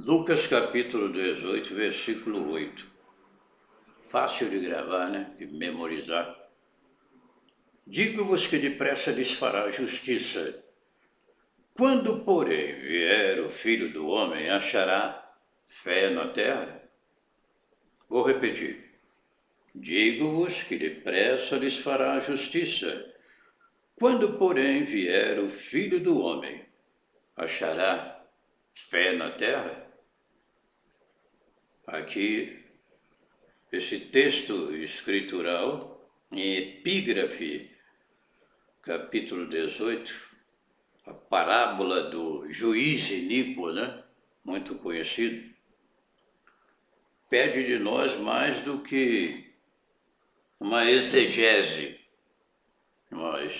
Lucas capítulo 18, versículo 8. Fácil de gravar, né? De memorizar. Digo-vos que depressa lhes fará justiça. Quando, porém, vier o Filho do Homem, achará fé na terra? Vou repetir. Digo-vos que depressa lhes fará justiça. Quando, porém, vier o Filho do Homem, achará fé na terra? Aqui, esse texto escritural, em Epígrafe, capítulo 18, a parábola do juiz iníquo, né? Muito conhecido, pede de nós mais do que uma exegese,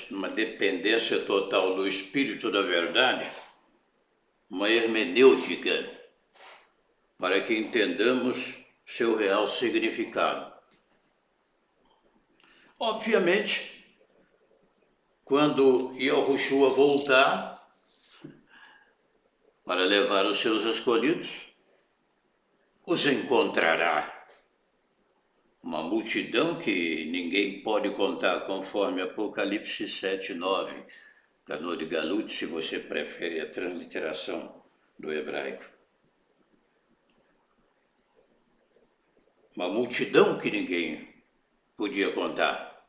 uma dependência total do Espírito da Verdade, uma hermenêutica, para que entendamos seu real significado. Obviamente, quando Yahushua voltar para levar os seus escolhidos, os encontrará. Uma multidão que ninguém pode contar, conforme Apocalipse 7:9, Cano de Galut, se você prefere a transliteração do hebraico. Uma multidão que ninguém podia contar.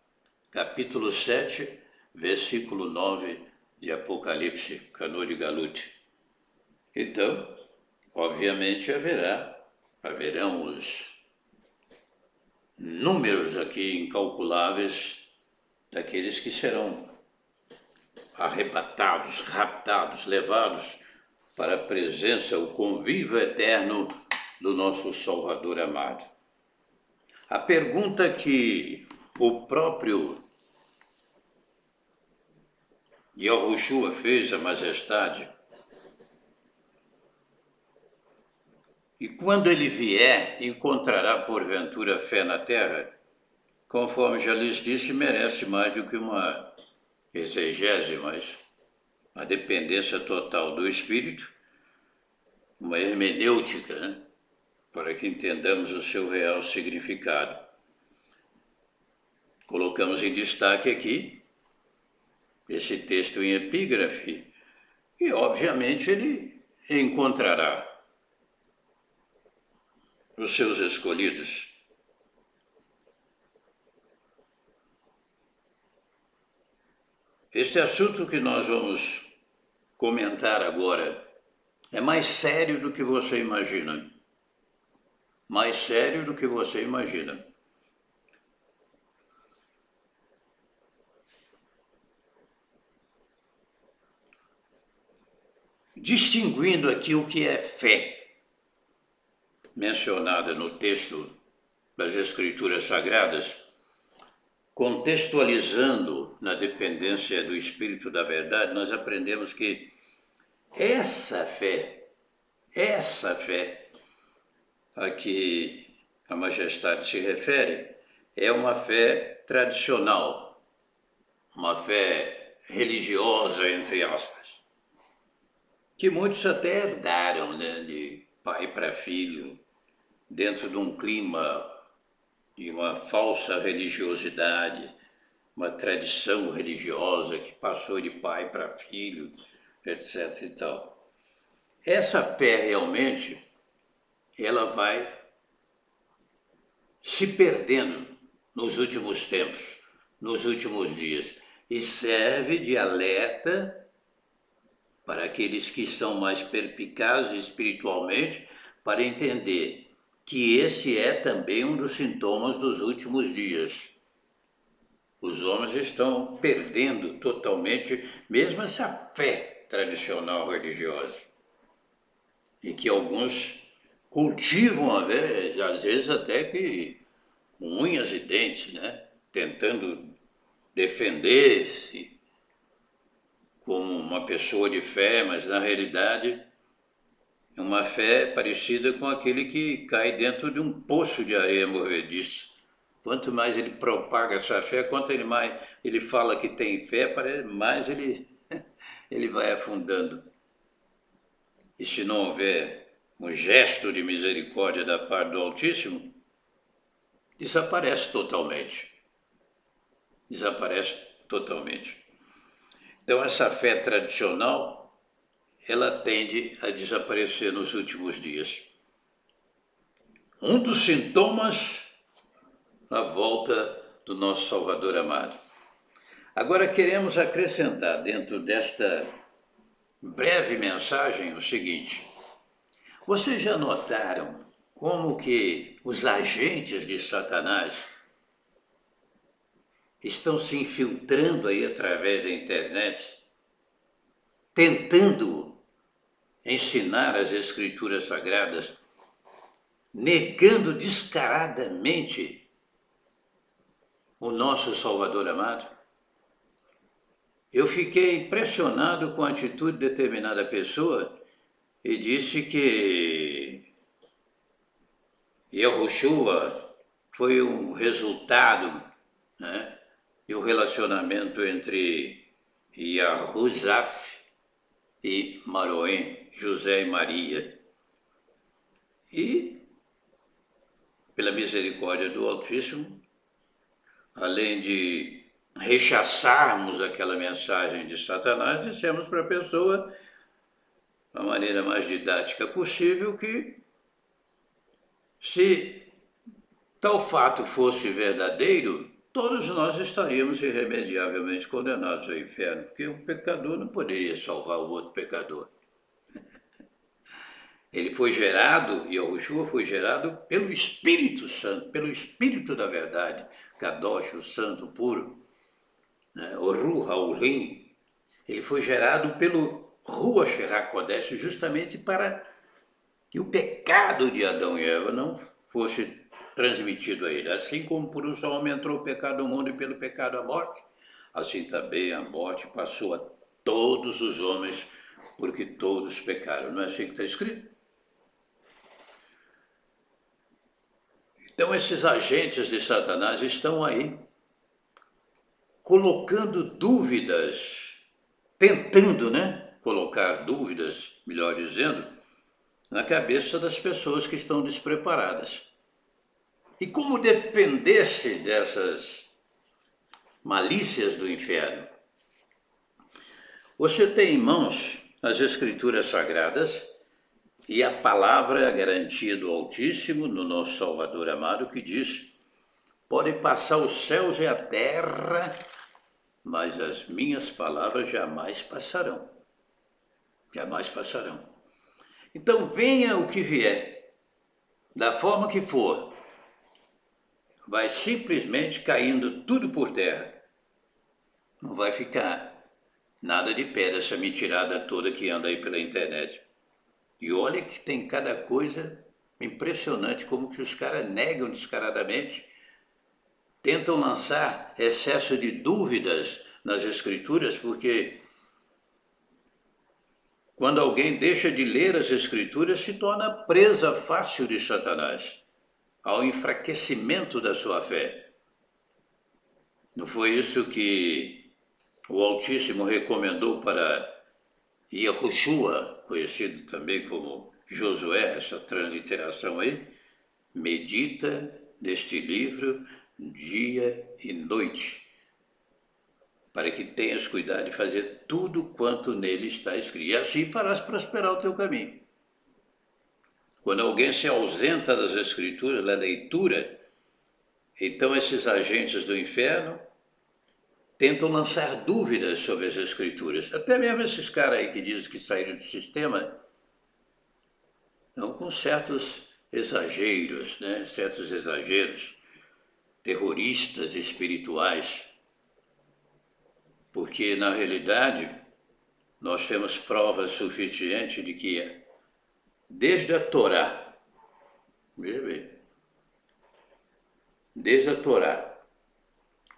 Capítulo 7, versículo 9 de Apocalipse, Cano de Galut. Então, obviamente haverão os números aqui incalculáveis daqueles que serão arrebatados, raptados, levados para a presença, o convívio eterno do nosso Salvador amado. A pergunta que o próprio Yahushua fez à majestade: e quando ele vier, encontrará porventura fé na terra? Conforme já lhes disse, merece mais do que uma exegese, mas a dependência total do Espírito, uma hermenêutica, né? Para que entendamos o seu real significado. Colocamos em destaque aqui esse texto em epígrafe, e obviamente ele encontrará os seus escolhidos. Este assunto que nós vamos comentar agora é mais sério do que você imagina. Mais sério do que você imagina. Distinguindo aqui o que é fé, mencionada no texto das Escrituras Sagradas, contextualizando na dependência do Espírito da Verdade, nós aprendemos que essa fé a que a majestade se refere, é uma fé tradicional, uma fé religiosa, entre aspas, que muitos até herdaram, né, de pai para filho, dentro de um clima de uma falsa religiosidade, uma tradição religiosa que passou de pai para filho, etc. e tal. Essa fé realmente, ela vai se perdendo nos últimos tempos, nos últimos dias, e serve de alerta para aqueles que são mais perspicazes espiritualmente, para entender que esse é também um dos sintomas dos últimos dias. Os homens estão perdendo totalmente mesmo essa fé tradicional religiosa, e que alguns cultivam, às vezes até que com unhas e dentes, né? Tentando defender-se como uma pessoa de fé, mas na realidade é uma fé parecida com aquele que cai dentro de um poço de areia movediça. Quanto mais ele propaga essa fé, quanto mais ele fala que tem fé, mais ele vai afundando. E se não houver um gesto de misericórdia da parte do Altíssimo, desaparece totalmente. Desaparece totalmente. Então essa fé tradicional, ela tende a desaparecer nos últimos dias. Um dos sintomas da volta do nosso Salvador amado. Agora queremos acrescentar dentro desta breve mensagem o seguinte: vocês já notaram como que os agentes de Satanás estão se infiltrando aí através da internet, tentando ensinar as Escrituras Sagradas, negando descaradamente o nosso Salvador amado? Eu fiquei impressionado com a atitude de determinada pessoa e disse que Yahushua foi um resultado, né, de um relacionamento entre Yahuzaf e Maroém, José e Maria. E, pela misericórdia do Altíssimo, além de rechaçarmos aquela mensagem de Satanás, dissemos para a pessoa, da maneira mais didática possível, que se tal fato fosse verdadeiro, todos nós estaríamos irremediavelmente condenados ao inferno, porque um pecador não poderia salvar o outro pecador. Ele foi gerado, Yahushua foi gerado pelo Espírito Santo, pelo Espírito da verdade, Kadosh, o Santo Puro, né? O Ruach HaOlim. Ele foi gerado pelo Ruach HaKodesh, justamente para que o pecado de Adão e Eva não fosse transmitido a ele. Assim como por um só homem entrou o pecado no mundo e pelo pecado a morte, assim também a morte passou a todos os homens, porque todos pecaram. Não é assim que está escrito? Então esses agentes de Satanás estão aí, colocando dúvidas, tentando, né, colocar dúvidas, melhor dizendo, na cabeça das pessoas que estão despreparadas. E como dependesse dessas malícias do inferno, você tem em mãos as Escrituras Sagradas e a palavra é a garantia do Altíssimo, no nosso Salvador amado, que diz: podem passar os céus e a terra, mas as minhas palavras jamais passarão. Jamais passarão. Então venha o que vier, da forma que for, vai simplesmente caindo tudo por terra. Não vai ficar nada de pé dessa mentirada toda que anda aí pela internet. E olha que tem cada coisa impressionante, como que os caras negam descaradamente, tentam lançar excesso de dúvidas nas Escrituras, porque quando alguém deixa de ler as Escrituras, se torna presa fácil de Satanás, ao enfraquecimento da sua fé. Não foi isso que o Altíssimo recomendou para Yahushua, conhecido também como Josué, essa transliteração aí? Medita neste livro dia e noite, para que tenhas cuidado de fazer tudo quanto nele está escrito, e assim farás prosperar o teu caminho. Quando alguém se ausenta das Escrituras, da leitura, então esses agentes do inferno tentam lançar dúvidas sobre as Escrituras. Até mesmo esses caras aí que dizem que saíram do sistema, não, com certos exageros, né? Certos exageros, terroristas espirituais, porque na realidade nós temos provas suficientes de que desde a Torá, veja bem, desde a Torá,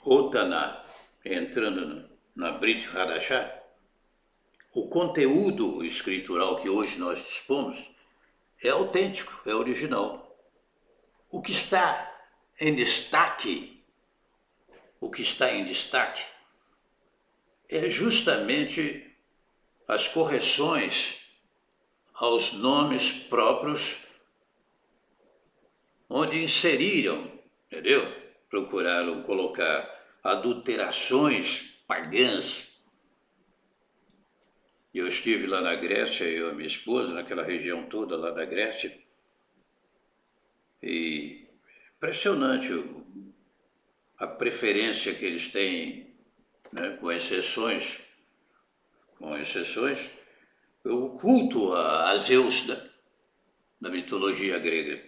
ou Taná, entrando na Brit Hadashah, o conteúdo escritural que hoje nós dispomos é autêntico, é original. O que está em destaque, é justamente as correções aos nomes próprios, onde inseriram, entendeu? Procuraram colocar adulterações pagãs. Eu estive lá na Grécia, eu e minha esposa, naquela região toda lá da Grécia, e impressionante a preferência que eles têm, né, com exceções, o culto a Zeus da mitologia grega.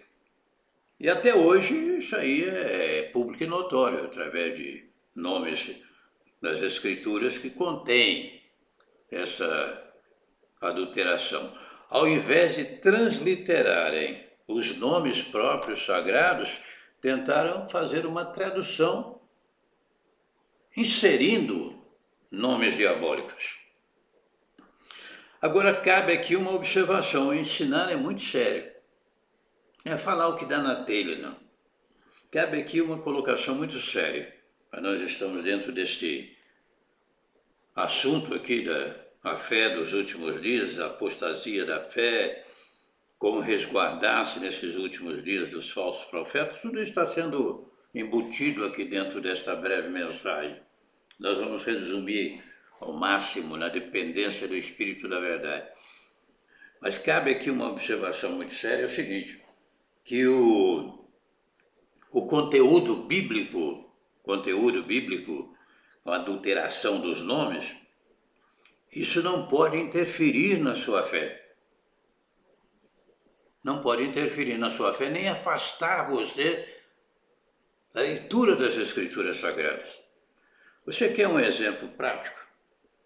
E até hoje isso aí é público e notório, através de nomes das escrituras que contêm essa adulteração. Ao invés de transliterarem os nomes próprios sagrados, tentaram fazer uma tradução inserindo nomes diabólicos. Agora cabe aqui uma observação: o ensinar é muito sério. Não é falar o que dá na telha, não. Cabe aqui uma colocação muito séria. Nós estamos dentro deste assunto aqui da fé dos últimos dias, a apostasia da fé, como resguardar-se nesses últimos dias dos falsos profetas. Tudo isso está sendo embutido aqui dentro desta breve mensagem. Nós vamos resumir ao máximo na dependência do Espírito da Verdade. Mas cabe aqui uma observação muito séria, é o seguinte, que o conteúdo bíblico, a adulteração dos nomes, isso não pode interferir na sua fé. Não pode interferir na sua fé, nem afastar você da leitura das Escrituras Sagradas. Você quer um exemplo prático?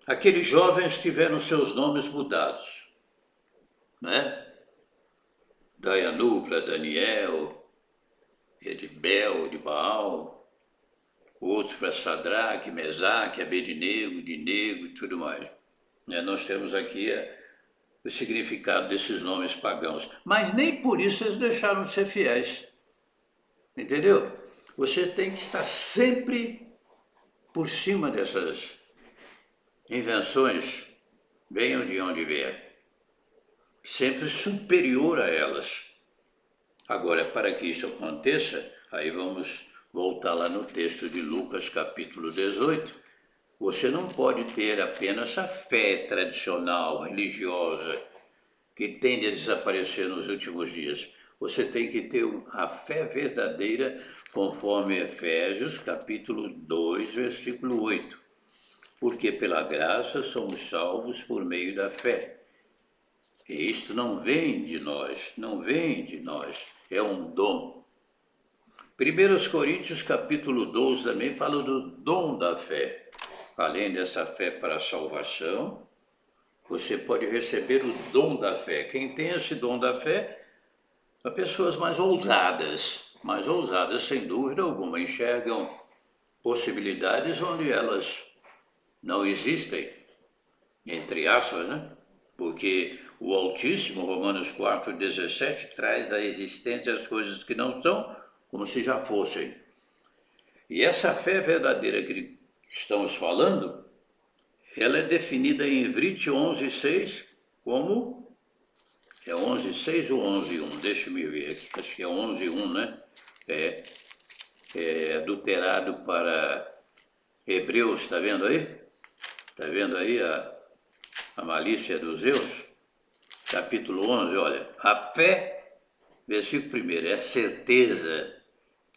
Aqueles jovens tiveram seus nomes mudados, né? Dayanu para Daniel, Edibel, de Baal, outros para Sadraque, Mesaque, Abednego, Dinego e tudo mais. Nós temos aqui o significado desses nomes pagãos, mas nem por isso eles deixaram de ser fiéis, entendeu? Você tem que estar sempre por cima dessas invenções, venham de onde vier, sempre superior a elas. Agora, para que isso aconteça, aí vamos voltar lá no texto de Lucas, capítulo 18, você não pode ter apenas a fé tradicional, religiosa, que tende a desaparecer nos últimos dias. Você tem que ter a fé verdadeira, conforme Efésios, capítulo 2, versículo 8. Porque pela graça somos salvos por meio da fé. E isto não vem de nós, é um dom. 1 Coríntios capítulo 12 também fala do dom da fé. Além dessa fé para a salvação, você pode receber o dom da fé. Quem tem esse dom da fé são pessoas mais ousadas sem dúvida alguma, enxergam possibilidades onde elas não existem, entre aspas, né? Porque o Altíssimo, Romanos 4,17, traz à existência as coisas que não são, como se já fossem. E essa fé verdadeira que estamos falando, ela é definida em Ivrit 11,6 como... É 11,6 ou 11,1? Deixa-me ver aqui, acho que é 11,1, né? É adulterado para Hebreus, está vendo aí? Está vendo aí a malícia dos Zeus? Capítulo 11, olha, a fé, versículo 1, é a certeza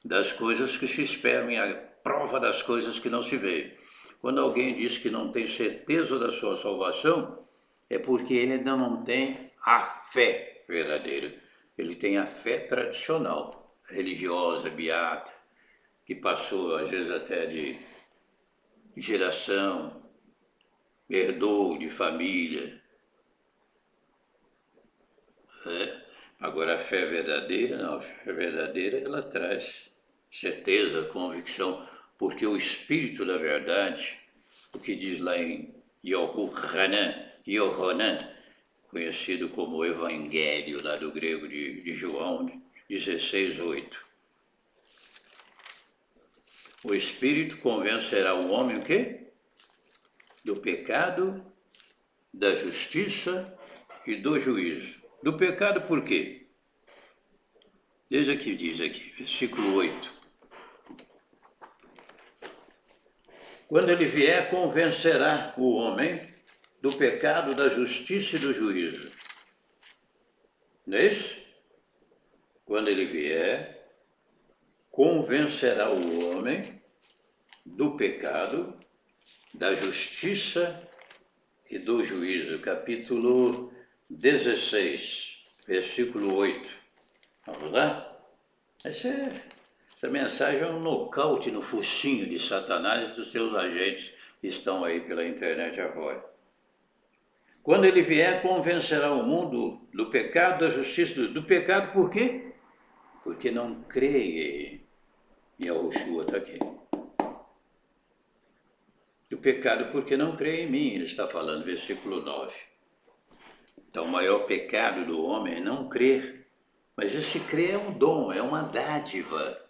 das coisas que se esperam e a prova das coisas que não se veem. Quando alguém diz que não tem certeza da sua salvação, é porque ele ainda não tem a fé verdadeira. Ele tem a fé tradicional, religiosa, beata, que passou às vezes até de geração, herdou de família. Agora a fé verdadeira, não, a fé verdadeira ela traz certeza, convicção, porque o Espírito da Verdade, o que diz lá em Yohanan, conhecido como o Evangelho lá do grego de João 16:8. O Espírito convencerá o homem o quê? Do pecado, da justiça e do juízo. Do pecado por quê? Veja que diz aqui, versículo 8. Quando ele vier, convencerá o homem do pecado, da justiça e do juízo. Não é isso? Quando ele vier, convencerá o homem do pecado, da justiça e do juízo. Capítulo 16, versículo 8. Vamos lá? Essa mensagem é um nocaute no focinho de Satanás e dos seus agentes que estão aí pela internet agora. Quando ele vier, convencerá o mundo do pecado, da justiça, do pecado por quê? Porque não crê em Yahushua, está aqui. Do pecado porque não crê em mim, ele está falando, versículo 9. Então o maior pecado do homem é não crer. Mas esse crer é um dom, é uma dádiva.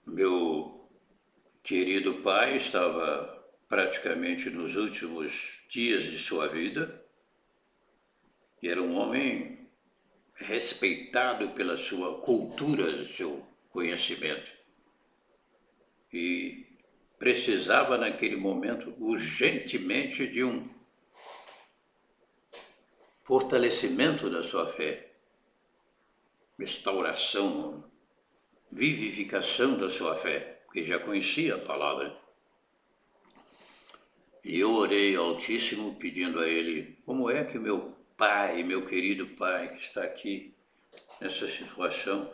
Meu querido pai estava praticamente nos últimos dias de sua vida, e era um homem respeitado pela sua cultura, seu conhecimento, e precisava naquele momento urgentemente de um fortalecimento da sua fé, restauração, vivificação da sua fé, porque já conhecia a palavra. E eu orei ao Altíssimo pedindo a Ele, como é que meu pai, meu querido pai que está aqui nessa situação,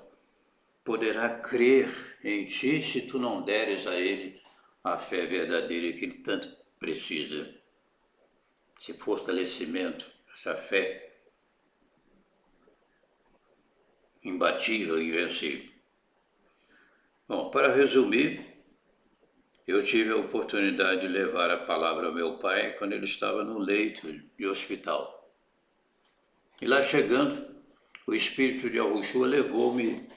poderá crer em Ti se Tu não deres a ele a fé verdadeira que ele tanto precisa? Esse fortalecimento, essa fé imbatível e invencível. Bom, para resumir, eu tive a oportunidade de levar a palavra ao meu pai quando ele estava no leito de hospital. E lá chegando, o Espírito de Yahushua levou-me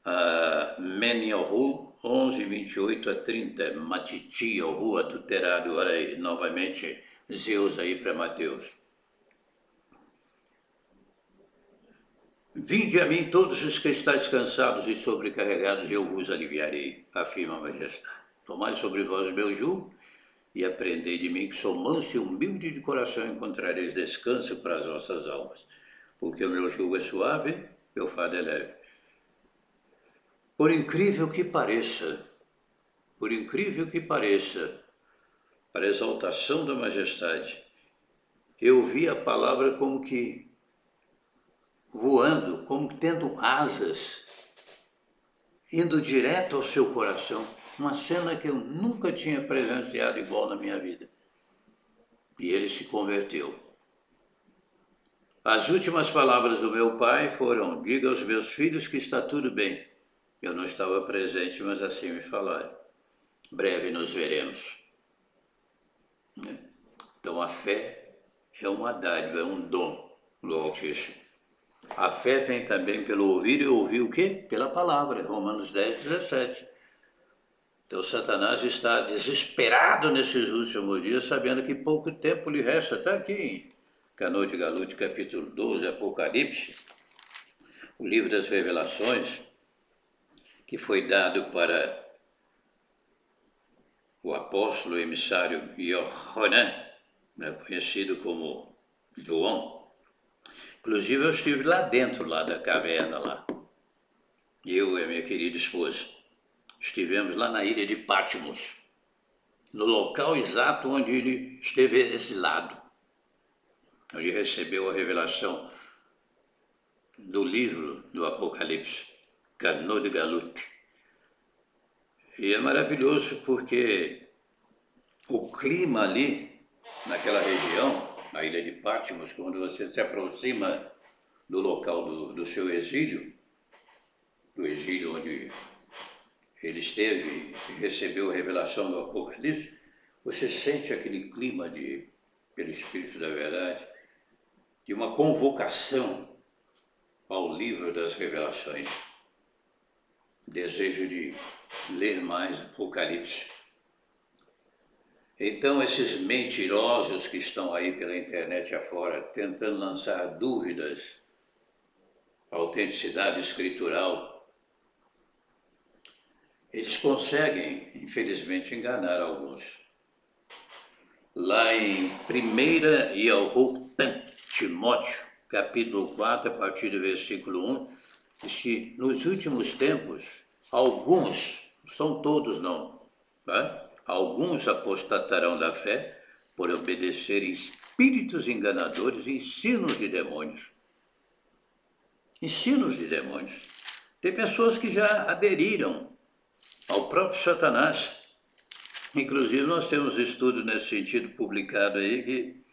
a Men-Yahu 11, 28 a 30, Matiti, Yahu, adulterado, olha aí, novamente Zeus aí para Mateus. Vinde a mim todos os que estáis cansados e sobrecarregados, e eu vos aliviarei, afirma a majestade. Tomai sobre vós o meu jugo e aprendei de mim, que sou manso e humilde de coração, encontrareis descanso para as vossas almas. Porque o meu jugo é suave, meu fardo é leve. Por incrível que pareça, para a exaltação da majestade, eu vi a palavra como que voando, como tendo asas, indo direto ao seu coração. Uma cena que eu nunca tinha presenciado igual na minha vida. E ele se converteu. As últimas palavras do meu pai foram: diga aos meus filhos que está tudo bem. Eu não estava presente, mas assim me falaram. Breve nos veremos. Então a fé é uma dádiva, é um dom do Altíssimo. A fé vem também pelo ouvir, e ouvir o quê? Pela palavra, Romanos 10, 17. Então Satanás está desesperado nesses últimos dias, sabendo que pouco tempo lhe resta. Está aqui em Canoa de Galute, capítulo 12, Apocalipse, o livro das revelações, que foi dado para o apóstolo emissário Yohanan, conhecido como João. Inclusive eu estive lá dentro, lá da caverna, lá. Eu e a minha querida esposa. Estivemos lá na ilha de Patmos, no local exato onde ele esteve exilado, onde recebeu a revelação do livro do Apocalipse, Canoa de Galute. E é maravilhoso porque o clima ali, naquela região, na ilha de Patmos, quando você se aproxima do local do seu exílio, do exílio onde ele esteve e recebeu a revelação do Apocalipse, você sente aquele clima pelo Espírito da Verdade, de uma convocação ao livro das revelações. Desejo de ler mais Apocalipse. Então, esses mentirosos que estão aí pela internet afora, tentando lançar dúvidas, autenticidade escritural, eles conseguem, infelizmente, enganar alguns. Lá em 1 Timóteo, capítulo 4, a partir do versículo 1, diz que nos últimos tempos, alguns, não são todos não, tá? Alguns apostatarão da fé por obedecerem espíritos enganadores e ensinos de demônios. Ensinos de demônios. Tem pessoas que já aderiram ao próprio Satanás. Inclusive nós temos estudo nesse sentido publicado aí que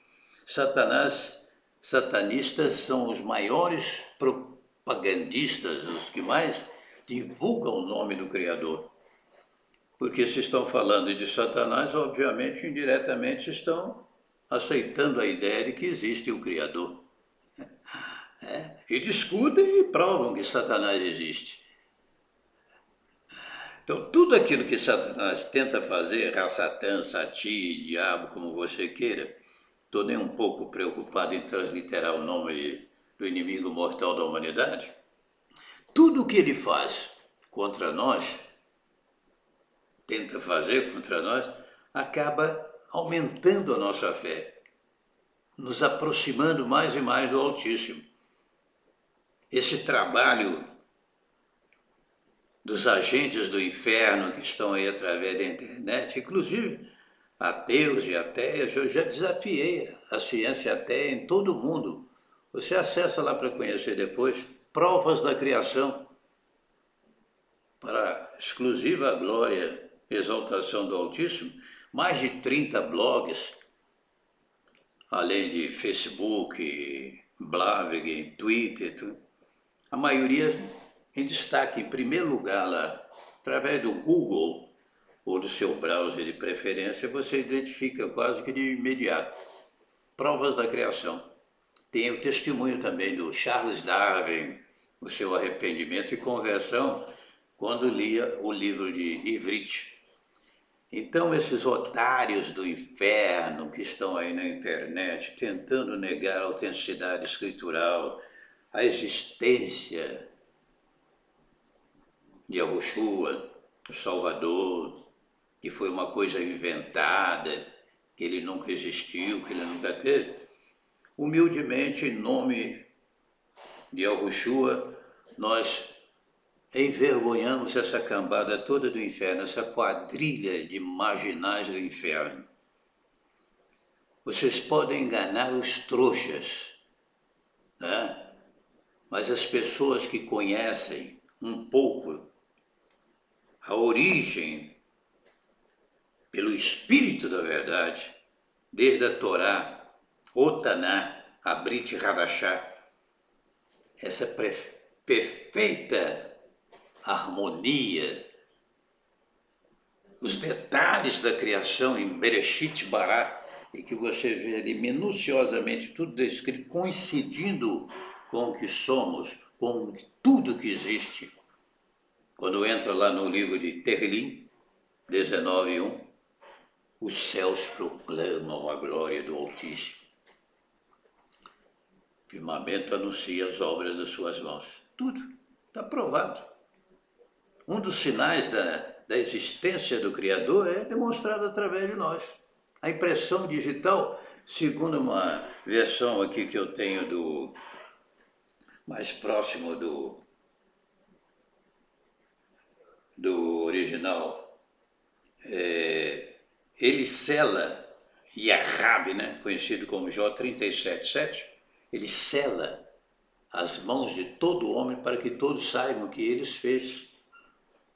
satanistas são os maiores propagandistas, os que mais divulgam o nome do Criador. Porque se estão falando de Satanás, obviamente, indiretamente estão aceitando a ideia de que existe o Criador. E discutem e provam que Satanás existe. Então, tudo aquilo que Satanás tenta fazer, Satã, Sati, diabo, como você queira, estou nem um pouco preocupado em transliterar o nome do inimigo mortal da humanidade. Tudo o que ele faz contra nós, tenta fazer contra nós, acaba aumentando a nossa fé, nos aproximando mais e mais do Altíssimo. Esse trabalho dos agentes do inferno que estão aí através da internet, inclusive ateus e ateias, eu já desafiei a ciência ateia em todo o mundo. Você acessa lá para conhecer depois, Provas da Criação, para exclusiva glória, exaltação do Altíssimo, mais de 30 blogs, além de Facebook, Blavig, Twitter, tudo. A maioria em destaque, em primeiro lugar lá, através do Google ou do seu browser de preferência, você identifica quase que de imediato. Provas da Criação. Tem o testemunho também do Charles Darwin, o seu arrependimento e conversão, quando lia o livro de Ivrit. Então, esses otários do inferno que estão aí na internet tentando negar a autenticidade escritural, a existência de Yahushua, o Salvador, que foi uma coisa inventada, que ele nunca existiu, que ele nunca teve, humildemente, em nome de Yahushua, nós envergonhamos essa cambada toda do inferno, essa quadrilha de marginais do inferno. Vocês podem enganar os trouxas, né? Mas as pessoas que conhecem um pouco a origem pelo Espírito da Verdade, desde a Torá, o Taná, a Brit Hadashah, essa perfeita harmonia, os detalhes da criação em Bereshit Bará, e que você vê ali minuciosamente tudo descrito, coincidindo com o que somos, com tudo que existe. Quando entra lá no livro de Tehillim, 19:1, os céus proclamam a glória do Altíssimo. O firmamento anuncia as obras das suas mãos. Tudo está provado. Um dos sinais da existência do Criador é demonstrado através de nós. A impressão digital, segundo uma versão aqui que eu tenho do mais próximo do original, ele sela Yahab, né, conhecido como Jó 37:7, ele sela as mãos de todo homem para que todos saibam que eles fez.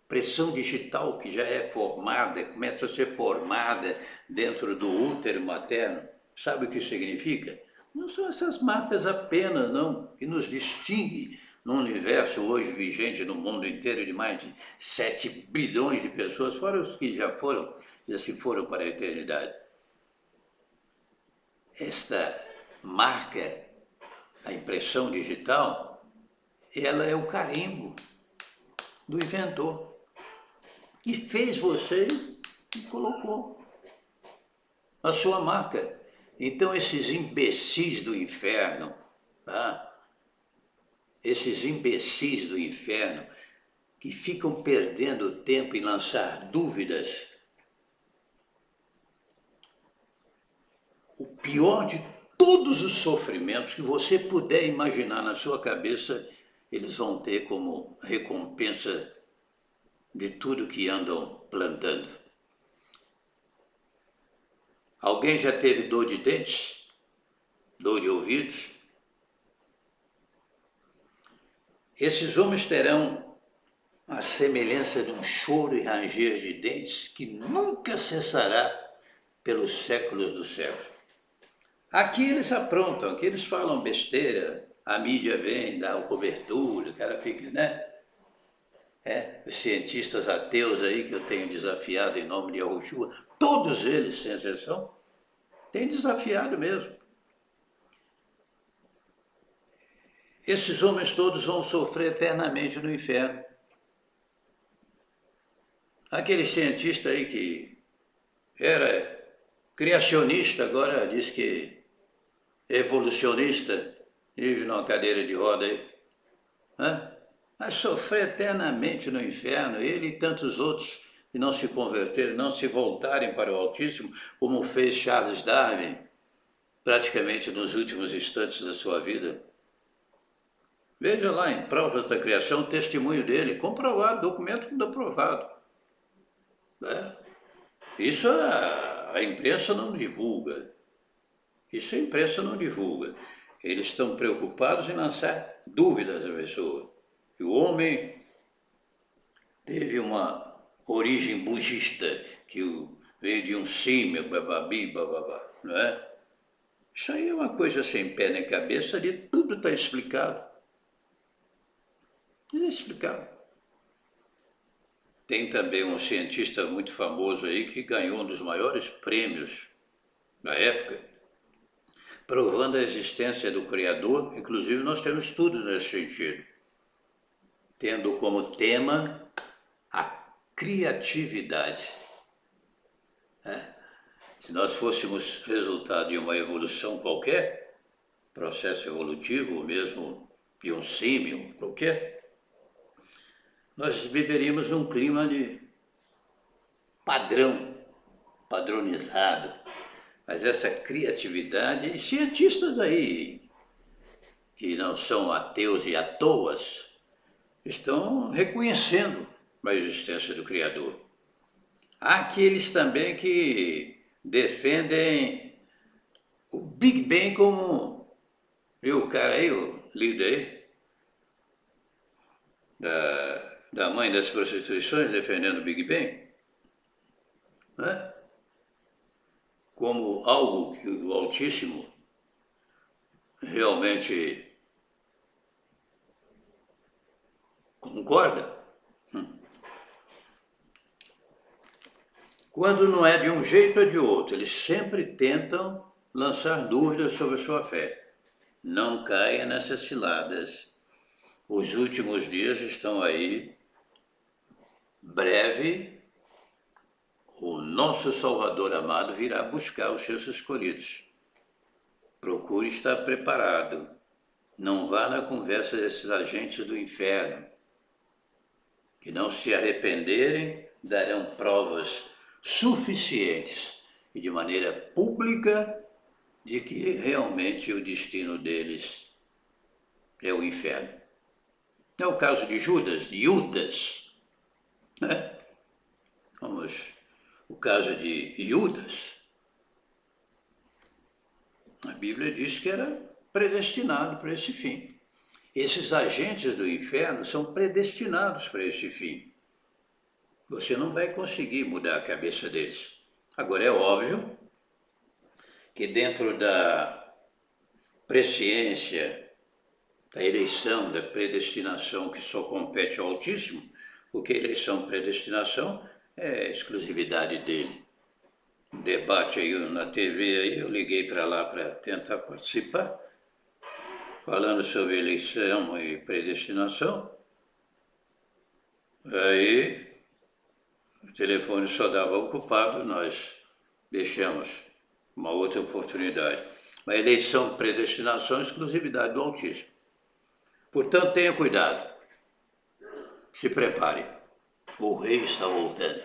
Pressão digital que já é formada, começa a ser formada dentro do útero materno. Sabe o que significa? Não são essas marcas apenas, não, que nos distingue no universo hoje vigente no mundo inteiro de mais de 7 bilhões de pessoas, fora os que já se foram para a eternidade. Esta marca, a impressão digital, ela é o carimbo do inventor, que fez você e colocou. a sua marca. Então esses imbecis do inferno, tá? Esses imbecis do inferno que ficam perdendo tempo em lançar dúvidas, o pior de todos os sofrimentos que você puder imaginar na sua cabeça, eles vão ter como recompensa de tudo que andam plantando. Alguém já teve dor de dentes? Dor de ouvidos? Esses homens terão a semelhança de um choro e ranger de dentes que nunca cessará pelos séculos dos séculos. Aqui eles aprontam, aqui eles falam besteira, a mídia vem, dá uma cobertura, o cara fica, né? Os cientistas ateus aí que eu tenho desafiado em nome de Yahushua, todos eles, sem exceção, têm desafiado mesmo. Esses homens todos vão sofrer eternamente no inferno. Aquele cientista aí que era criacionista, agora diz que é evolucionista, vive numa cadeira de roda aí. Vai sofrer eternamente no inferno, ele e tantos outros que não se converterem, não se voltarem para o Altíssimo, como fez Charles Darwin, praticamente nos últimos instantes da sua vida. Veja lá em Provas da Criação o testemunho dele, comprovado, documento comprovado. Isso a imprensa não divulga. Isso a imprensa não divulga. Eles estão preocupados em lançar dúvidas à pessoa. Que o homem teve uma origem budista, que veio de um símio, bababi, bababá, não é? Isso aí é uma coisa sem pé nem cabeça, ali tudo está explicado. Tudo é explicado. Tem também um cientista muito famoso aí que ganhou um dos maiores prêmios da época, provando a existência do Criador. Inclusive nós temos estudos nesse sentido, tendo como tema a criatividade. Se nós fôssemos resultado de uma evolução qualquer, processo evolutivo, ou mesmo de um símio qualquer, nós viveríamos num clima de padronizado. Mas essa criatividade, e cientistas aí, que não são ateus e à toas, estão reconhecendo a existência do Criador. Há aqueles também que defendem o Big Bang como... Viu o cara aí, o líder aí, da mãe das prostituições defendendo o Big Bang? Como algo que o Altíssimo realmente concorda? Quando não é de um jeito ou de outro, eles sempre tentam lançar dúvidas sobre a sua fé. Não caia nessas ciladas. Os últimos dias estão aí. Breve, o nosso Salvador amado virá buscar os seus escolhidos. Procure estar preparado. Não vá na conversa desses agentes do inferno, que não se arrependerem, darão provas suficientes e de maneira pública de que realmente o destino deles é o inferno. É o caso de Judas, de Judas, né? O caso de Judas, a Bíblia diz que era predestinado para esse fim. Esses agentes do inferno são predestinados para esse fim. Você não vai conseguir mudar a cabeça deles. Agora é óbvio que dentro da presciência, da eleição, da predestinação que só compete ao Altíssimo, porque eleição e predestinação é exclusividade dele. Um debate aí na TV, aí, eu liguei para lá para tentar participar, falando sobre eleição e predestinação. Aí o telefone só dava ocupado, nós deixamos uma outra oportunidade. Uma eleição, predestinação, exclusividade do Altíssimo. Portanto, tenha cuidado. Se prepare. O rei está voltando.